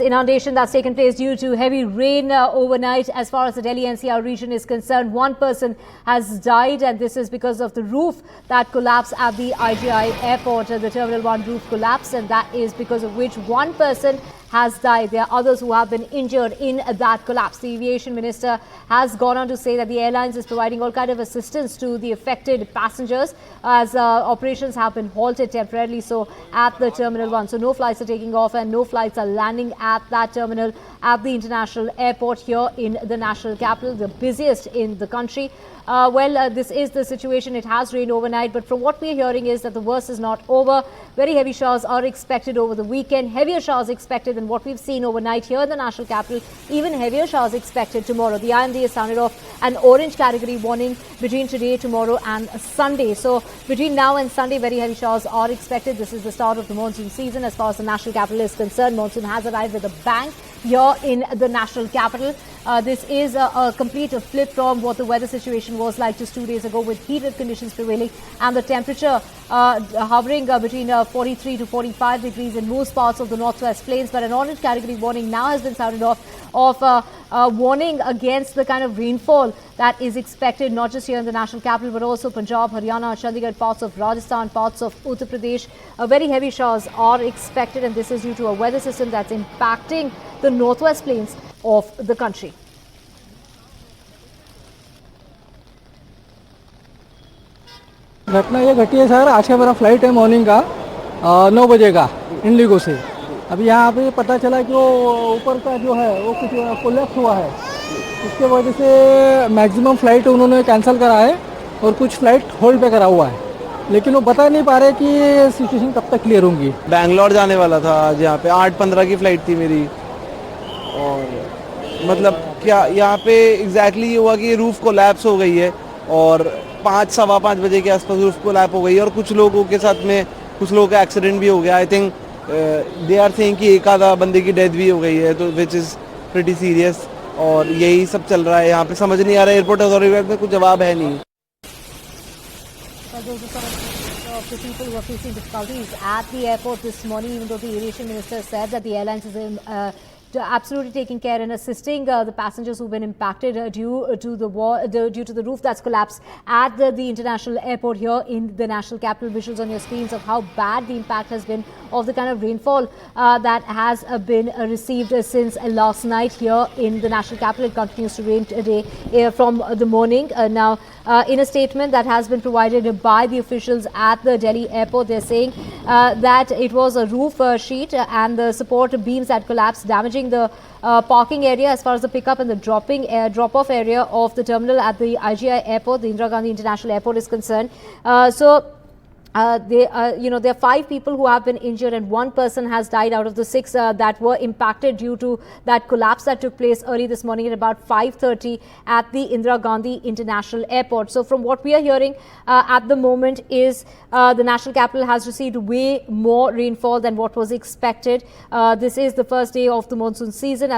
Inundation that's taken place due to heavy rain overnight. As far as the Delhi NCR region is concerned, one person has died, and this is because of the roof that collapsed at the IGI airport. The Terminal 1 roof collapsed, and that is because of which one person has died. There are others who have been injured in that collapse. The aviation minister has gone on to say that the airlines is providing all kind of assistance to the affected passengers as operations have been halted temporarily so at the Terminal 1. So no flights are taking off and no flights are landing at that terminal at the international airport here in the national capital, the busiest in the country. This is the situation. It has rained overnight, but from what we're hearing is that the worst is not over. Very heavy showers are expected over the weekend. Heavier showers expected than what we've seen overnight here in the national capital. Even heavier showers expected tomorrow. The IMD has sounded off an orange category warning between today, tomorrow and Sunday. So between now and Sunday, very heavy showers are expected. This is the start of the monsoon season. As far as the national capital is concerned, monsoon has arrived with a bang here in the national capital. This is a complete flip from what the weather situation was like just 2 days ago, with heated conditions prevailing and the temperature hovering between 43 to 45 degrees in most parts of the northwest plains. But an orange category warning now has been sounded off of warning against the kind of rainfall that is expected not just here in the national capital but also Punjab, Haryana, Chandigarh, parts of Rajasthan, parts of Uttar Pradesh. Very heavy showers are expected, and this is due to a weather system that's impacting the northwest plains of the country. घटना ये घटी है sir, आज का मेरा flight है morning का 9 बजे का इंडिगो से। अभी यहाँ पे पता चला कि वो ऊपर का जो है वो कुछ कोलैप्स हुआ है, इसके वजह से मैक्सिमम फ़्लाइट उन्होंने कैंसिल करा है और कुछ फ़्लाइट होल्ड पे करा हुआ है, लेकिन वो बता नहीं पा रहे कि सिचुएशन कब तक क्लियर होंगी। बैंगलोर जाने वाला था आज, यहाँ पे 8:15 की फ़्लाइट थी मेरी, और मतलब क्या यहाँ पे एग्जैक्टली ये हुआ कि रूफ़ कोलैप्स हो गई है और 5-5:15 बजे के आसपास रूफ़ कोलैप्स हो गई है और कुछ लोगों के साथ में कुछ लोगों का एक्सीडेंट भी हो गया। I think they are saying कि एक आधा बंदे की डेथ भी हो गई है, तो विच इज़ प्रीटी सीरियस, और यही सब चल रहा है यहाँ पे। समझ नहीं आ रहा है, एयरपोर्ट अथॉरिटी में कुछ जवाब है नहीं। Of the people who are facing difficulties at the airport this morning, even though the aviation minister said that the airlines is absolutely taking care and assisting the passengers who've been impacted due to the roof that's collapsed at the international airport here in the national capital. Visuals on your screens of how bad the impact has been of the kind of rainfall that has been received since last night here in the national capital. It continues to rain today from the morning. Now, in a statement that has been provided by the officials at the Delhi airport, they're saying that it was a roof sheet and the support beams that collapsed, damaging the parking area as far as the pickup and the drop-off area of the terminal at the IGI airport, the Indira Gandhi International Airport, is concerned. There are 5 people who have been injured and 1 person has died out of the 6 that were impacted due to that collapse that took place early this morning at about 5:30 at the Indira Gandhi International Airport. So from what we are hearing at the moment is the national capital has received way more rainfall than what was expected. This is the first day of the monsoon season.